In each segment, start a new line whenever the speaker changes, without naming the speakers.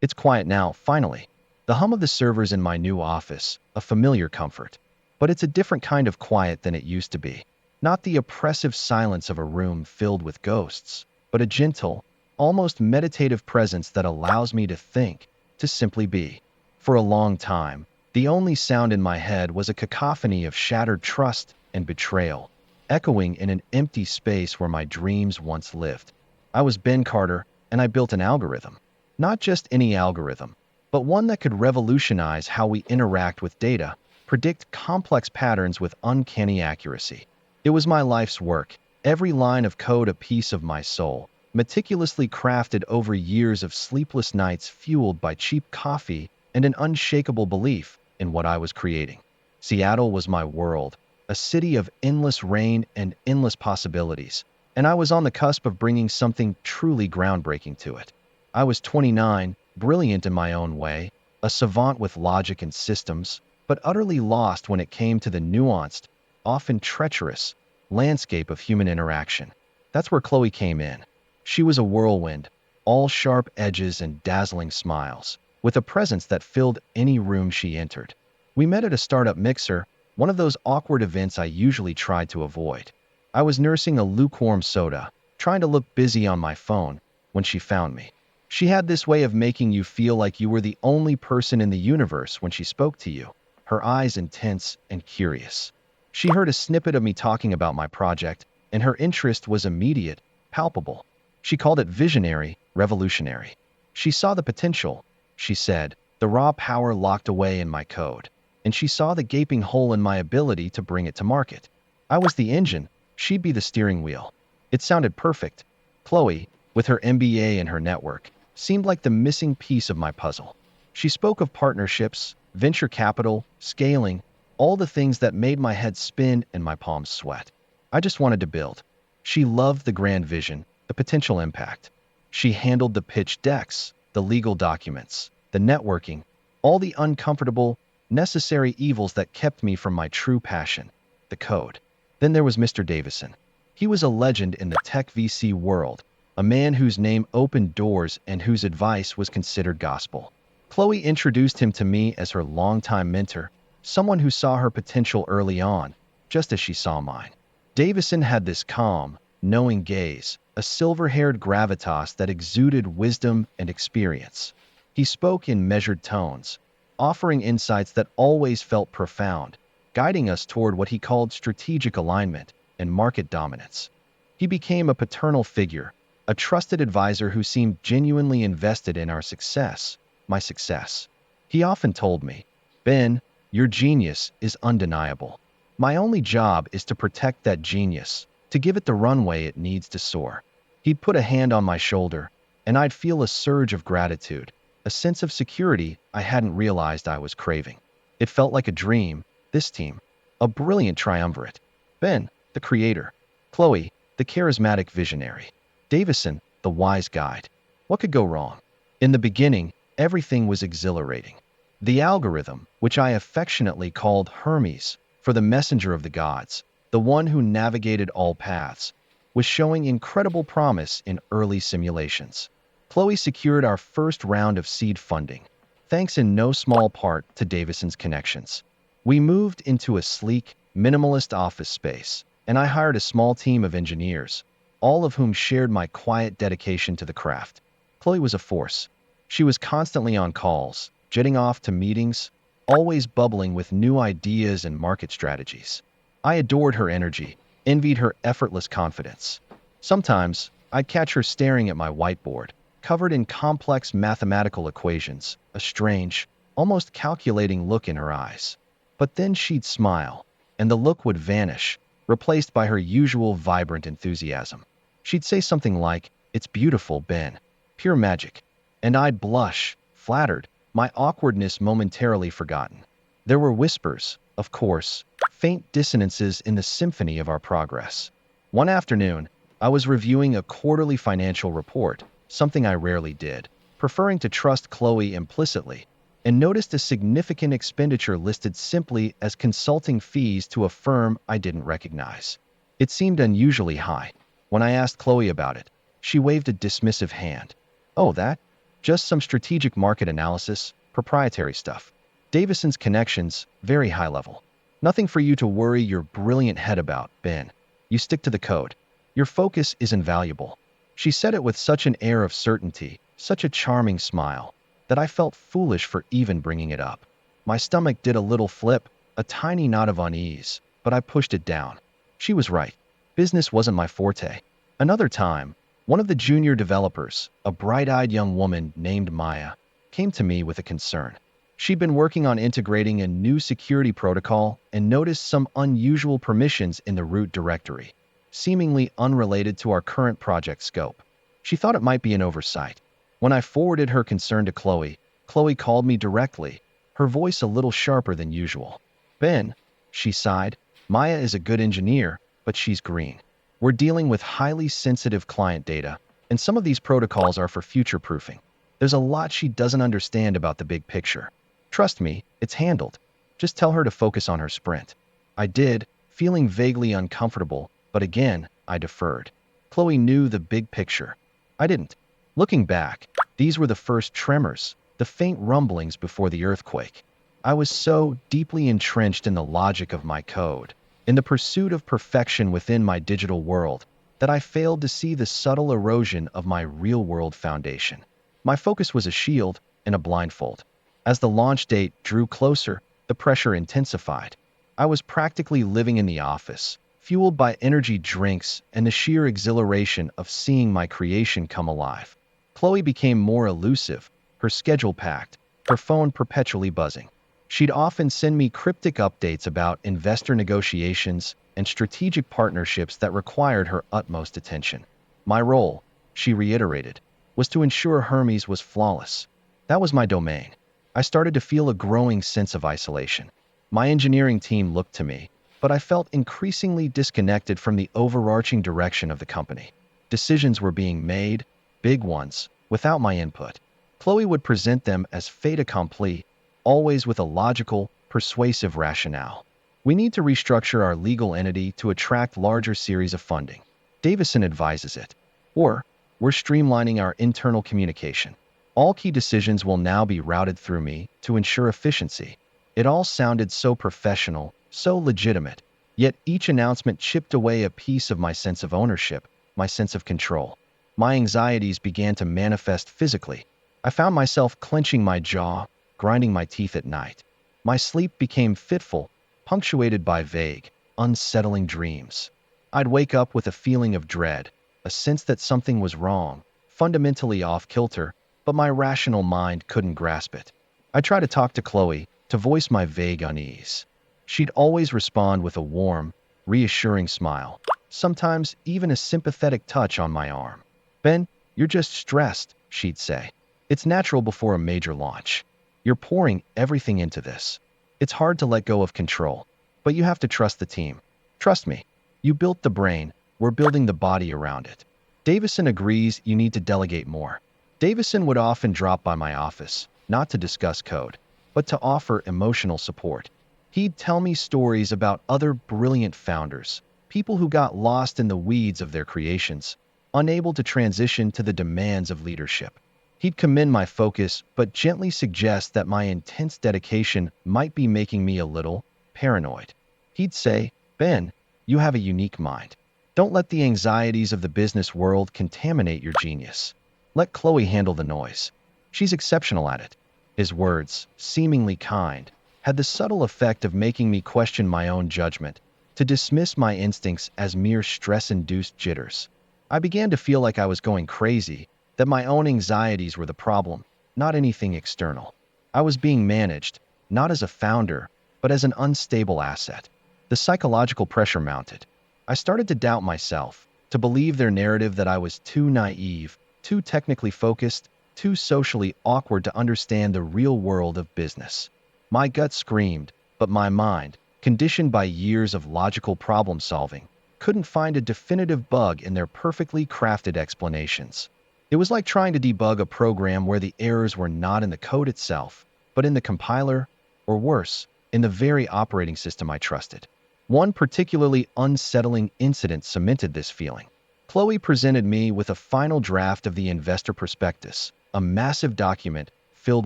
It's quiet now, finally. The hum of the servers in my new office, a familiar comfort. But it's a different kind of quiet than it used to be. Not the oppressive silence of a room filled with ghosts, but a gentle, almost meditative presence that allows me to think, to simply be. For a long time, the only sound in my head was a cacophony of shattered trust and betrayal, echoing in an empty space where my dreams once lived. I was Ben Carter, and I built an algorithm. Not just any algorithm, but one that could revolutionize how we interact with data, predict complex patterns with uncanny accuracy. It was my life's work, every line of code a piece of my soul, meticulously crafted over years of sleepless nights fueled by cheap coffee and an unshakable belief in what I was creating. Seattle was my world, a city of endless rain and endless possibilities, and I was on the cusp of bringing something truly groundbreaking to it. I was 29, brilliant in my own way, a savant with logic and systems, but utterly lost when it came to the nuanced, often treacherous, landscape of human interaction. That's where Chloe came in. She was a whirlwind, all sharp edges and dazzling smiles, with a presence that filled any room she entered. We met at a startup mixer, one of those awkward events I usually tried to avoid. I was nursing a lukewarm soda, trying to look busy on my phone, when she found me. She had this way of making you feel like you were the only person in the universe when she spoke to you, her eyes intense and curious. She heard a snippet of me talking about my project, and her interest was immediate, palpable. She called it visionary, revolutionary. She saw the potential, she said, the raw power locked away in my code, and she saw the gaping hole in my ability to bring it to market. I was the engine, she'd be the steering wheel. It sounded perfect. Chloe, with her MBA and her network, seemed like the missing piece of my puzzle. She spoke of partnerships, venture capital, scaling, all the things that made my head spin and my palms sweat. I just wanted to build. She loved the grand vision, the potential impact. She handled the pitch decks, the legal documents, the networking, all the uncomfortable, necessary evils that kept me from my true passion, the code. Then there was Mr. Davison. He was a legend in the tech VC world, a man whose name opened doors and whose advice was considered gospel. Chloe introduced him to me as her longtime mentor, someone who saw her potential early on, just as she saw mine. Davison had this calm, knowing gaze, a silver-haired gravitas that exuded wisdom and experience. He spoke in measured tones, offering insights that always felt profound, guiding us toward what he called strategic alignment and market dominance. He became a paternal figure, a trusted advisor who seemed genuinely invested in our success, my success. He often told me, "Ben, your genius is undeniable. My only job is to protect that genius, to give it the runway it needs to soar." He'd put a hand on my shoulder, and I'd feel a surge of gratitude, a sense of security I hadn't realized I was craving. It felt like a dream, this team, a brilliant triumvirate. Ben, the creator; Chloe, the charismatic visionary; Davison, the wise guide. What could go wrong? In the beginning, everything was exhilarating. The algorithm, which I affectionately called Hermes, for the messenger of the gods, the one who navigated all paths, was showing incredible promise in early simulations. Chloe secured our first round of seed funding, thanks in no small part to Davison's connections. We moved into a sleek, minimalist office space, and I hired a small team of engineers, all of whom shared my quiet dedication to the craft. Chloe was a force. She was constantly on calls, jetting off to meetings, always bubbling with new ideas and market strategies. I adored her energy, envied her effortless confidence. Sometimes, I'd catch her staring at my whiteboard, covered in complex mathematical equations, a strange, almost calculating look in her eyes. But then she'd smile, and the look would vanish, replaced by her usual vibrant enthusiasm. She'd say something like, "It's beautiful, Ben. Pure magic." And I'd blush, flattered, my awkwardness momentarily forgotten. There were whispers, of course, faint dissonances in the symphony of our progress. One afternoon, I was reviewing a quarterly financial report, something I rarely did, preferring to trust Chloe implicitly, and noticed a significant expenditure listed simply as consulting fees to a firm I didn't recognize. It seemed unusually high. When I asked Chloe about it, she waved a dismissive hand. "Oh, that? Just some strategic market analysis, proprietary stuff. Davison's connections, very high level. Nothing for you to worry your brilliant head about, Ben. You stick to the code. Your focus is invaluable. She said it with such an air of certainty, such a charming smile, that I felt foolish for even bringing it up. My stomach did a little flip, a tiny knot of unease, but I pushed it down. She was right. Business wasn't my forte. Another time, one of the junior developers, a bright-eyed young woman named Maya, came to me with a concern. She'd been working on integrating a new security protocol and noticed some unusual permissions in the root directory, seemingly unrelated to our current project scope. She thought it might be an oversight. When I forwarded her concern to Chloe, Chloe called me directly, her voice a little sharper than usual. Ben, she sighed, Maya is a good engineer, but she's green. We're dealing with highly sensitive client data, and some of these protocols are for future-proofing. There's a lot she doesn't understand about the big picture. Trust me, it's handled. Just tell her to focus on her sprint. I did, feeling vaguely uncomfortable, but again, I deferred. Chloe knew the big picture. I didn't. Looking back, these were the first tremors, the faint rumblings before the earthquake. I was so deeply entrenched in the logic of my code, in the pursuit of perfection within my digital world, that I failed to see the subtle erosion of my real-world foundation. My focus was a shield and a blindfold. As the launch date drew closer, the pressure intensified. I was practically living in the office, fueled by energy drinks and the sheer exhilaration of seeing my creation come alive. Chloe became more elusive, her schedule packed, her phone perpetually buzzing. She'd often send me cryptic updates about investor negotiations and strategic partnerships that required her utmost attention. My role, she reiterated, was to ensure Hermes was flawless. That was my domain. I started to feel a growing sense of isolation. My engineering team looked to me, but I felt increasingly disconnected from the overarching direction of the company. Decisions were being made, big ones, without my input. Chloe would present them as fait accompli, always with a logical, persuasive rationale. We need to restructure our legal entity to attract larger series of funding. Davison advises it. Or, we're streamlining our internal communication. All key decisions will now be routed through me to ensure efficiency. It all sounded so professional, so legitimate, yet each announcement chipped away a piece of my sense of ownership, my sense of control. My anxieties began to manifest physically. I found myself clenching my jaw, grinding my teeth at night. My sleep became fitful, punctuated by vague, unsettling dreams. I'd wake up with a feeling of dread, a sense that something was wrong, fundamentally off-kilter, but my rational mind couldn't grasp it. I tried to talk to Chloe, to voice my vague unease. She'd always respond with a warm, reassuring smile, sometimes even a sympathetic touch on my arm. Ben, you're just stressed, she'd say. It's natural before a major launch. You're pouring everything into this. It's hard to let go of control, but you have to trust the team. Trust me. You built the brain, we're building the body around it. Davison agrees you need to delegate more. Davison would often drop by my office, not to discuss code, but to offer emotional support. He'd tell me stories about other brilliant founders, people who got lost in the weeds of their creations, unable to transition to the demands of leadership. He'd commend my focus, but gently suggest that my intense dedication might be making me a little paranoid. He'd say, Ben, you have a unique mind. Don't let the anxieties of the business world contaminate your genius. Let Chloe handle the noise. She's exceptional at it. His words, seemingly kind, had the subtle effect of making me question my own judgment, to dismiss my instincts as mere stress-induced jitters. I began to feel like I was going crazy, that my own anxieties were the problem, not anything external. I was being managed, not as a founder, but as an unstable asset. The psychological pressure mounted. I started to doubt myself, to believe their narrative that I was too naive, too technically focused, too socially awkward to understand the real world of business. My gut screamed, but my mind, conditioned by years of logical problem solving, couldn't find a definitive bug in their perfectly crafted explanations. It was like trying to debug a program where the errors were not in the code itself, but in the compiler, or worse, in the very operating system I trusted. One particularly unsettling incident cemented this feeling. Chloe presented me with a final draft of the investor prospectus, a massive document filled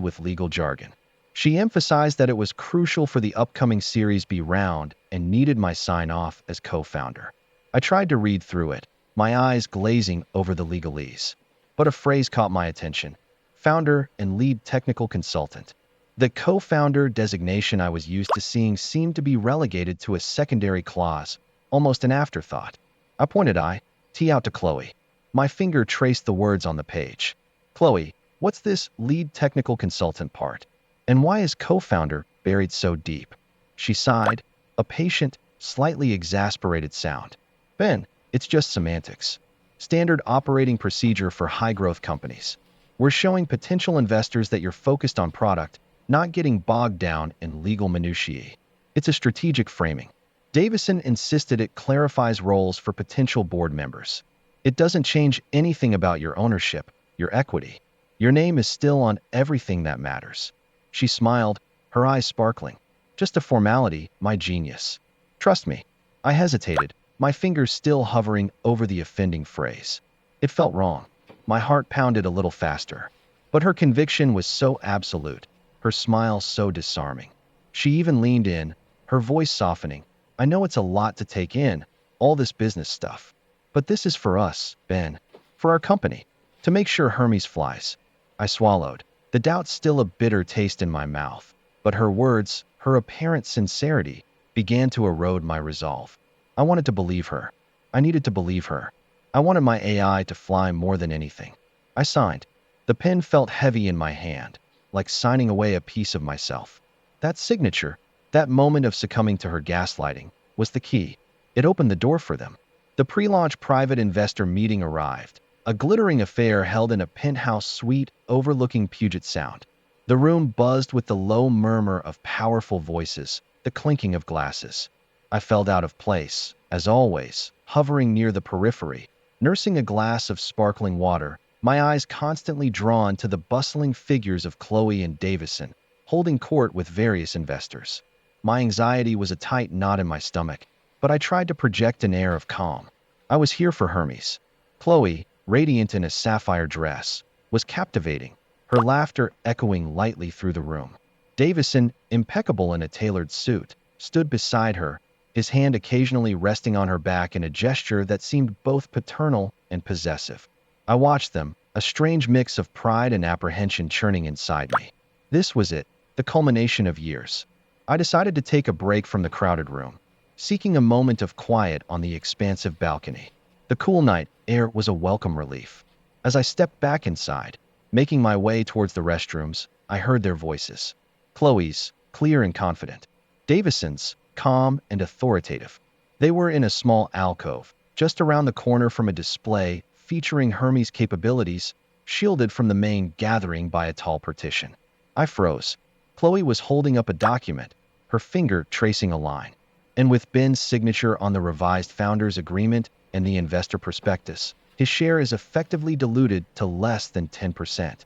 with legal jargon. She emphasized that it was crucial for the upcoming series be round and needed my sign-off as co-founder. I tried to read through it, my eyes glazing over the legalese. But a phrase caught my attention: founder and lead technical consultant. The co-founder designation I was used to seeing seemed to be relegated to a secondary clause, almost an afterthought. I pointed T out to Chloe. My finger traced the words on the page. Chloe, what's this lead technical consultant part? And why is co-founder buried so deep? She sighed, a patient, slightly exasperated sound. Ben, it's just semantics. Standard operating procedure for high-growth companies. We're showing potential investors that you're focused on product, not getting bogged down in legal minutiae. It's a strategic framing. Davison insisted it clarifies roles for potential board members. It doesn't change anything about your ownership, your equity. Your name is still on everything that matters. She smiled, her eyes sparkling. Just a formality, my genius. Trust me. I hesitated, my fingers still hovering over the offending phrase. It felt wrong. My heart pounded a little faster. But her conviction was so absolute, her smile so disarming. She even leaned in, her voice softening. I know it's a lot to take in, all this business stuff. But this is for us, Ben. For our company. To make sure Hermes flies. I swallowed, the doubt still a bitter taste in my mouth. But her words, her apparent sincerity, began to erode my resolve. I wanted to believe her. I needed to believe her. I wanted my AI to fly more than anything. I signed. The pen felt heavy in my hand, like signing away a piece of myself. That signature, that moment of succumbing to her gaslighting, was the key. It opened the door for them. The pre-launch private investor meeting arrived, a glittering affair held in a penthouse suite overlooking Puget Sound. The room buzzed with the low murmur of powerful voices, the clinking of glasses. I felt out of place, as always, hovering near the periphery, nursing a glass of sparkling water, my eyes constantly drawn to the bustling figures of Chloe and Davison, holding court with various investors. My anxiety was a tight knot in my stomach, but I tried to project an air of calm. I was here for Hermes. Chloe, radiant in a sapphire dress, was captivating, her laughter echoing lightly through the room. Davison, impeccable in a tailored suit, stood beside her, his hand occasionally resting on her back in a gesture that seemed both paternal and possessive. I watched them, a strange mix of pride and apprehension churning inside me. This was it, the culmination of years. I decided to take a break from the crowded room, seeking a moment of quiet on the expansive balcony. The cool night air was a welcome relief. As I stepped back inside, making my way towards the restrooms, I heard their voices. Chloe's, clear and confident. Davison's, calm and authoritative. They were in a small alcove, just around the corner from a display featuring Hermes' capabilities, shielded from the main gathering by a tall partition. I froze. Chloe was holding up a document, her finger tracing a line. And with Ben's signature on the revised founders' agreement and the investor prospectus, his share is effectively diluted to less than 10%.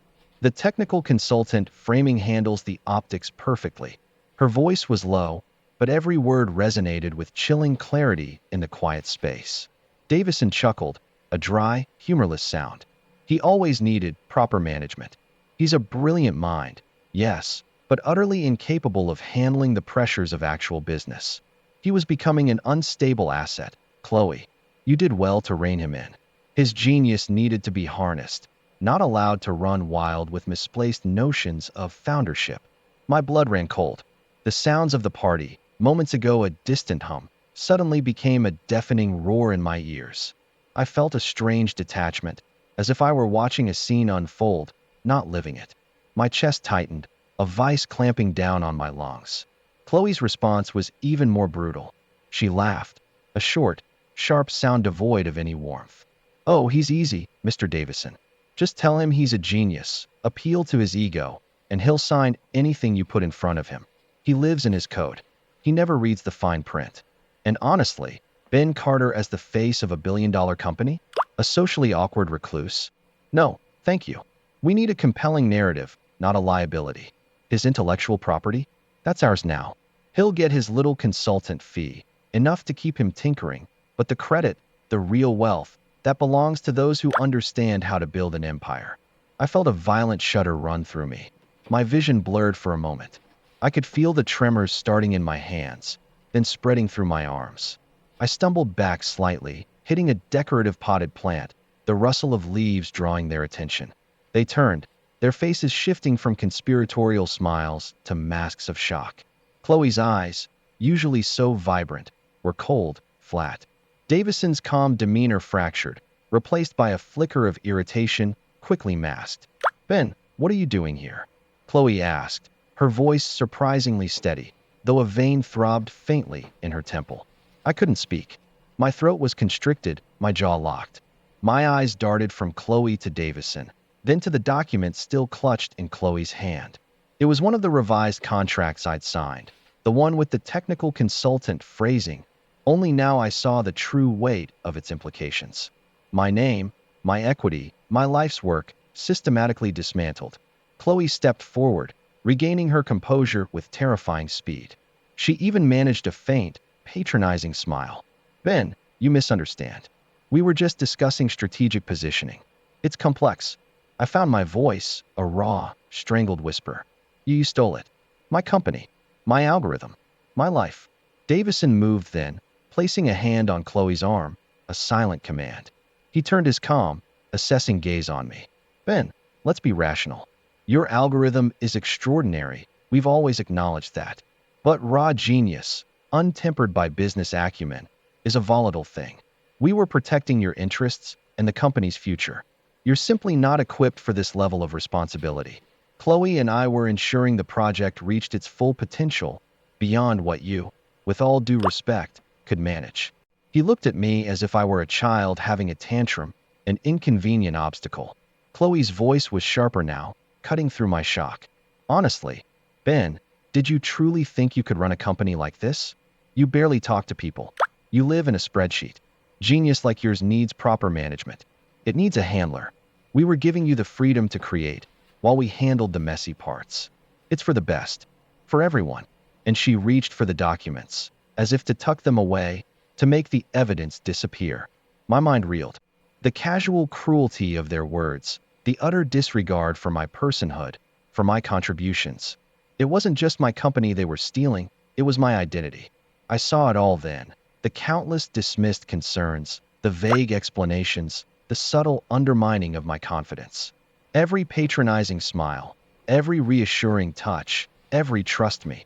The technical consultant framing handles the optics perfectly. Her voice was low, but every word resonated with chilling clarity in the quiet space. Davison chuckled, a dry, humorless sound. He always needed proper management. He's a brilliant mind, yes, but utterly incapable of handling the pressures of actual business. He was becoming an unstable asset. Chloe, you did well to rein him in. His genius needed to be harnessed, not allowed to run wild with misplaced notions of foundership. My blood ran cold. The sounds of the party, moments ago a distant hum, suddenly became a deafening roar in my ears. I felt a strange detachment, as if I were watching a scene unfold, not living it. My chest tightened, a vice clamping down on my lungs. Chloe's response was even more brutal. She laughed, a short, sharp sound devoid of any warmth. Oh, he's easy, Mr. Davison. Just tell him he's a genius, appeal to his ego, and he'll sign anything you put in front of him. He lives in his code. He never reads the fine print. And honestly, Ben Carter as the face of a billion-dollar company? A socially awkward recluse? No, thank you. We need a compelling narrative, not a liability. His intellectual property? That's ours now. He'll get his little consultant fee, enough to keep him tinkering, but the credit, the real wealth, that belongs to those who understand how to build an empire. I felt a violent shudder run through me. My vision blurred for a moment. I could feel the tremors starting in my hands, then spreading through my arms. I stumbled back slightly, hitting a decorative potted plant, the rustle of leaves drawing their attention. They turned, their faces shifting from conspiratorial smiles to masks of shock. Chloe's eyes, usually so vibrant, were cold, flat. Davison's calm demeanor fractured, replaced by a flicker of irritation, quickly masked. "Ben, what are you doing here?" Chloe asked, her voice surprisingly steady, though a vein throbbed faintly in her temple. I couldn't speak. My throat was constricted, my jaw locked. My eyes darted from Chloe to Davison, then to the document still clutched in Chloe's hand. It was one of the revised contracts I'd signed, the one with the technical consultant phrasing. Only now I saw the true weight of its implications. My name, my equity, my life's work, systematically dismantled. Chloe stepped forward, regaining her composure with terrifying speed. She even managed a faint, patronizing smile. "Ben, you misunderstand. We were just discussing strategic positioning. It's complex." I found my voice, a raw, strangled whisper. "You stole it. My company, my algorithm, my life." Davison moved then, placing a hand on Chloe's arm, a silent command. He turned his calm, assessing gaze on me. "Ben, let's be rational. Your algorithm is extraordinary. We've always acknowledged that. But raw genius, untempered by business acumen, is a volatile thing. We were protecting your interests and the company's future. You're simply not equipped for this level of responsibility. Chloe and I were ensuring the project reached its full potential beyond what you, with all due respect, could manage." He looked at me as if I were a child having a tantrum, an inconvenient obstacle. Chloe's voice was sharper now, cutting through my shock. "Honestly, Ben, did you truly think you could run a company like this? You barely talk to people. You live in a spreadsheet. Genius like yours needs proper management. It needs a handler. We were giving you the freedom to create, while we handled the messy parts. It's for the best. For everyone." And she reached for the documents, as if to tuck them away, to make the evidence disappear. My mind reeled. The casual cruelty of their words, the utter disregard for my personhood, for my contributions. It wasn't just my company they were stealing, it was my identity. I saw it all then. The countless dismissed concerns, the vague explanations, the subtle undermining of my confidence. Every patronizing smile, every reassuring touch, every "trust me."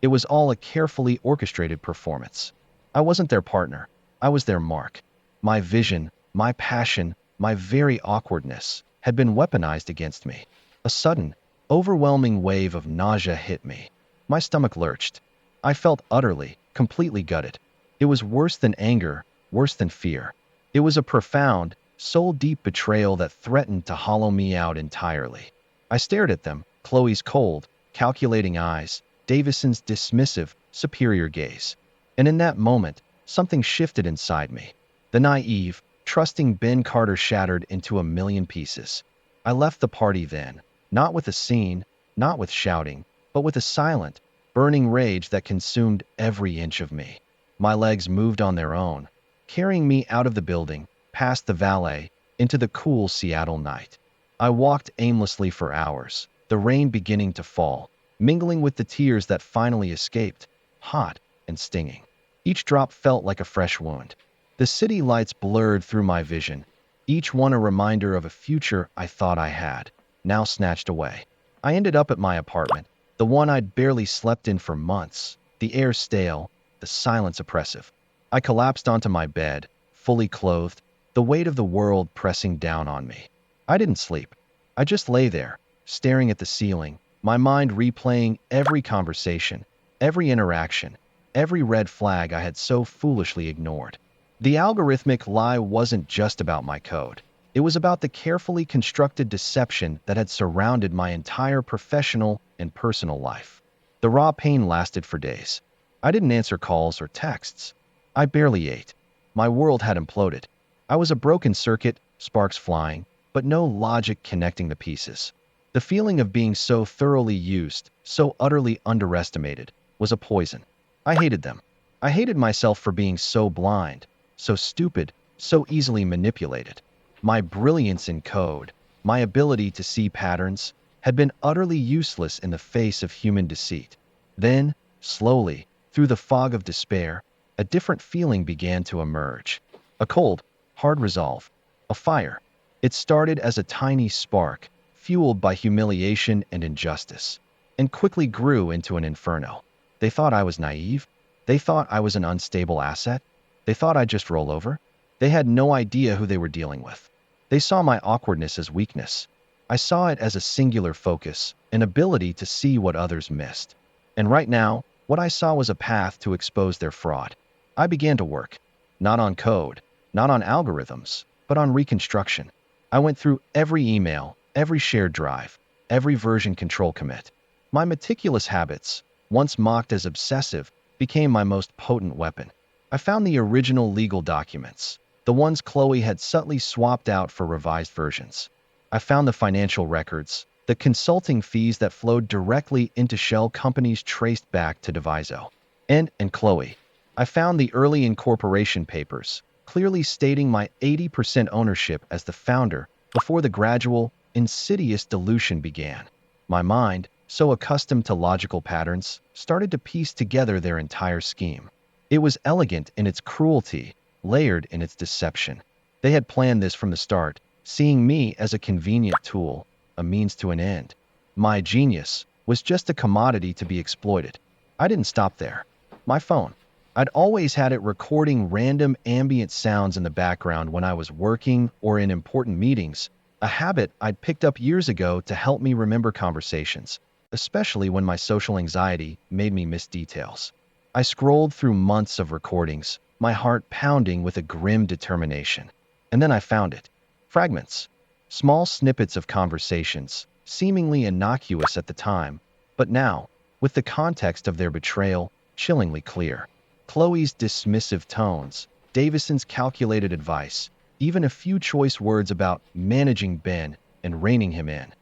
It was all a carefully orchestrated performance. I wasn't their partner. I was their mark. My vision, my passion, my very awkwardness had been weaponized against me. A sudden, overwhelming wave of nausea hit me. My stomach lurched. I felt utterly, completely gutted. It was worse than anger, worse than fear. It was a profound, soul-deep betrayal that threatened to hollow me out entirely. I stared at them, Chloe's cold, calculating eyes, Davison's dismissive, superior gaze. And in that moment, something shifted inside me. The naive, trusting Ben Carter shattered into a million pieces. I left the party then, not with a scene, not with shouting, but with a silent, burning rage that consumed every inch of me. My legs moved on their own, carrying me out of the building, past the valet, into the cool Seattle night. I walked aimlessly for hours, the rain beginning to fall, mingling with the tears that finally escaped, hot and stinging. Each drop felt like a fresh wound. The city lights blurred through my vision, each one a reminder of a future I thought I had, now snatched away. I ended up at my apartment, the one I'd barely slept in for months, the air stale, the silence oppressive. I collapsed onto my bed, fully clothed, the weight of the world pressing down on me. I didn't sleep. I just lay there, staring at the ceiling, my mind replaying every conversation, every interaction, every red flag I had so foolishly ignored. The algorithmic lie wasn't just about my code. It was about the carefully constructed deception that had surrounded my entire professional and personal life. The raw pain lasted for days. I didn't answer calls or texts. I barely ate. My world had imploded. I was a broken circuit, sparks flying, but no logic connecting the pieces. The feeling of being so thoroughly used, so utterly underestimated, was a poison. I hated them. I hated myself for being so blind, so stupid, so easily manipulated. My brilliance in code, my ability to see patterns, had been utterly useless in the face of human deceit. Then, slowly, through the fog of despair, a different feeling began to emerge. A cold, hard resolve. A fire. It started as a tiny spark, fueled by humiliation and injustice, and quickly grew into an inferno. They thought I was naive. They thought I was an unstable asset. They thought I'd just roll over. They had no idea who they were dealing with. They saw my awkwardness as weakness. I saw it as a singular focus, an ability to see what others missed. And right now, what I saw was a path to expose their fraud. I began to work, not on code, not on algorithms, but on reconstruction. I went through every email, every shared drive, every version control commit. My meticulous habits, once mocked as obsessive, became my most potent weapon. I found the original legal documents, the ones Chloe had subtly swapped out for revised versions. I found the financial records, the consulting fees that flowed directly into shell companies traced back to Davison. And Chloe. I found the early incorporation papers, clearly stating my 80% ownership as the founder before the gradual, insidious dilution began. My mind, so accustomed to logical patterns, started to piece together their entire scheme. It was elegant in its cruelty, layered in its deception. They had planned this from the start, seeing me as a convenient tool, a means to an end. My genius was just a commodity to be exploited. I didn't stop there. My phone. I'd always had it recording random ambient sounds in the background when I was working or in important meetings, a habit I'd picked up years ago to help me remember conversations, especially when my social anxiety made me miss details. I scrolled through months of recordings, my heart pounding with a grim determination. And then I found it. Fragments. Small snippets of conversations, seemingly innocuous at the time, but now, with the context of their betrayal, chillingly clear. Chloe's dismissive tones, Davison's calculated advice, even a few choice words about managing Ben and reining him in.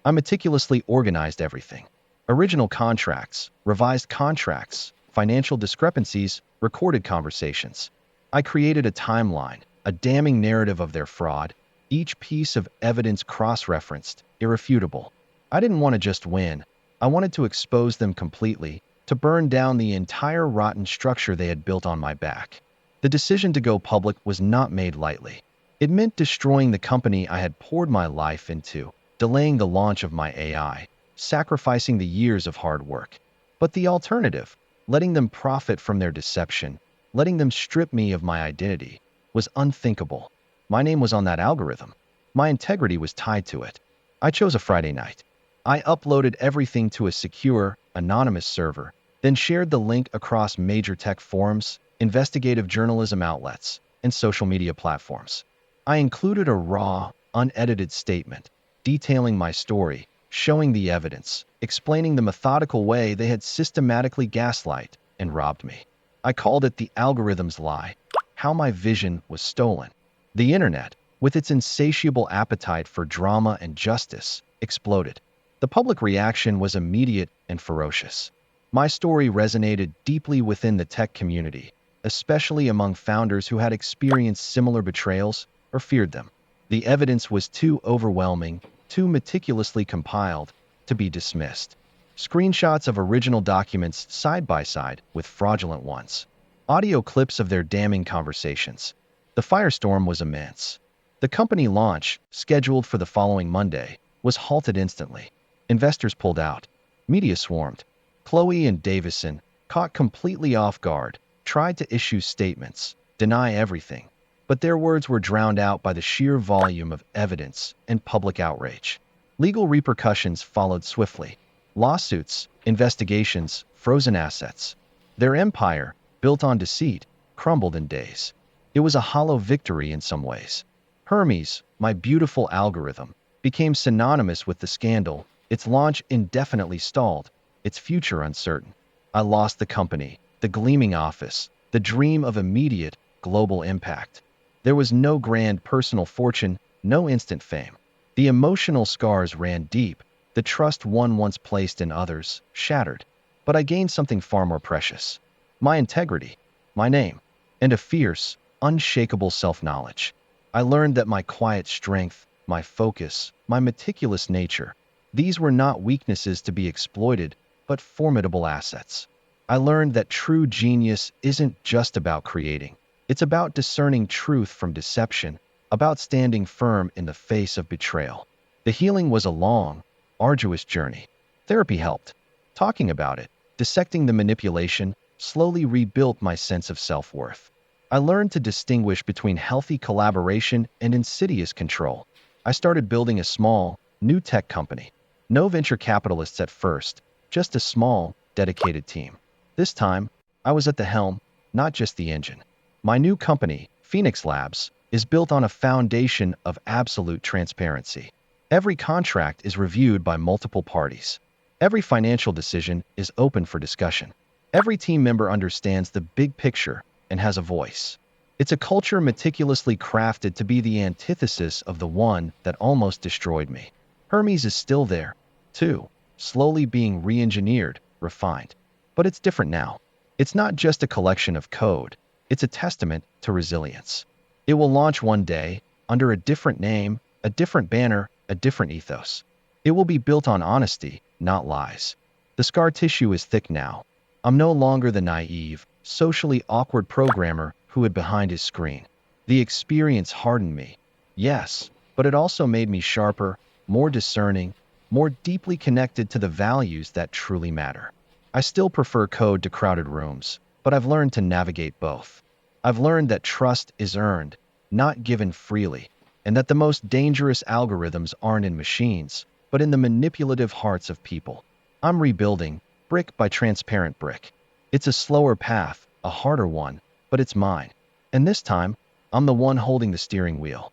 I meticulously organized everything. Original contracts, revised contracts, financial discrepancies, recorded conversations. I created a timeline, a damning narrative of their fraud, each piece of evidence cross-referenced, irrefutable. I didn't want to just win. I wanted to expose them completely, to burn down the entire rotten structure they had built on my back. The decision to go public was not made lightly. It meant destroying the company I had poured my life into, delaying the launch of my AI, sacrificing the years of hard work. But the alternative, letting them profit from their deception, letting them strip me of my identity, was unthinkable. My name was on that algorithm. My integrity was tied to it. I chose a Friday night. I uploaded everything to a secure, anonymous server, then shared the link across major tech forums, investigative journalism outlets, and social media platforms. I included a raw, unedited statement, detailing my story, showing the evidence, explaining the methodical way they had systematically gaslight and robbed me. I called it the algorithm's lie, how my vision was stolen. The internet, with its insatiable appetite for drama and justice, exploded. The public reaction was immediate and ferocious. My story resonated deeply within the tech community, especially among founders who had experienced similar betrayals or feared them. The evidence was too overwhelming, too meticulously compiled, to be dismissed. Screenshots of original documents side by side with fraudulent ones. Audio clips of their damning conversations. The firestorm was immense. The company launch, scheduled for the following Monday, was halted instantly. Investors pulled out. Media swarmed. Chloe and Davison, caught completely off guard, tried to issue statements, deny everything, but their words were drowned out by the sheer volume of evidence and public outrage. Legal repercussions followed swiftly. Lawsuits, investigations, frozen assets. Their empire, built on deceit, crumbled in days. It was a hollow victory in some ways. Hermes, my beautiful algorithm, became synonymous with the scandal, its launch indefinitely stalled, its future uncertain. I lost the company, the gleaming office, the dream of immediate, global impact. There was no grand personal fortune, no instant fame. The emotional scars ran deep, the trust one once placed in others, shattered. But I gained something far more precious. My integrity, my name, and a fierce, unshakable self-knowledge. I learned that my quiet strength, my focus, my meticulous nature. These were not weaknesses to be exploited, but formidable assets. I learned that true genius isn't just about creating. It's about discerning truth from deception, about standing firm in the face of betrayal. The healing was a long, arduous journey. Therapy helped. Talking about it, dissecting the manipulation, slowly rebuilt my sense of self-worth. I learned to distinguish between healthy collaboration and insidious control. I started building a small, new tech company. No venture capitalists at first, just a small, dedicated team. This time, I was at the helm, not just the engine. My new company, Phoenix Labs, is built on a foundation of absolute transparency. Every contract is reviewed by multiple parties. Every financial decision is open for discussion. Every team member understands the big picture and has a voice. It's a culture meticulously crafted to be the antithesis of the one that almost destroyed me. Hermes is still there, too, slowly being re-engineered, refined. But it's different now. It's not just a collection of code. It's a testament to resilience. It will launch one day, under a different name, a different banner, a different ethos. It will be built on honesty, not lies. The scar tissue is thick now. I'm no longer the naive, socially awkward programmer who hid behind his screen. The experience hardened me. Yes, but it also made me sharper, more discerning, more deeply connected to the values that truly matter. I still prefer code to crowded rooms, but I've learned to navigate both. I've learned that trust is earned, not given freely, and that the most dangerous algorithms aren't in machines, but in the manipulative hearts of people. I'm rebuilding, brick by transparent brick. It's a slower path, a harder one, but it's mine. And this time, I'm the one holding the steering wheel.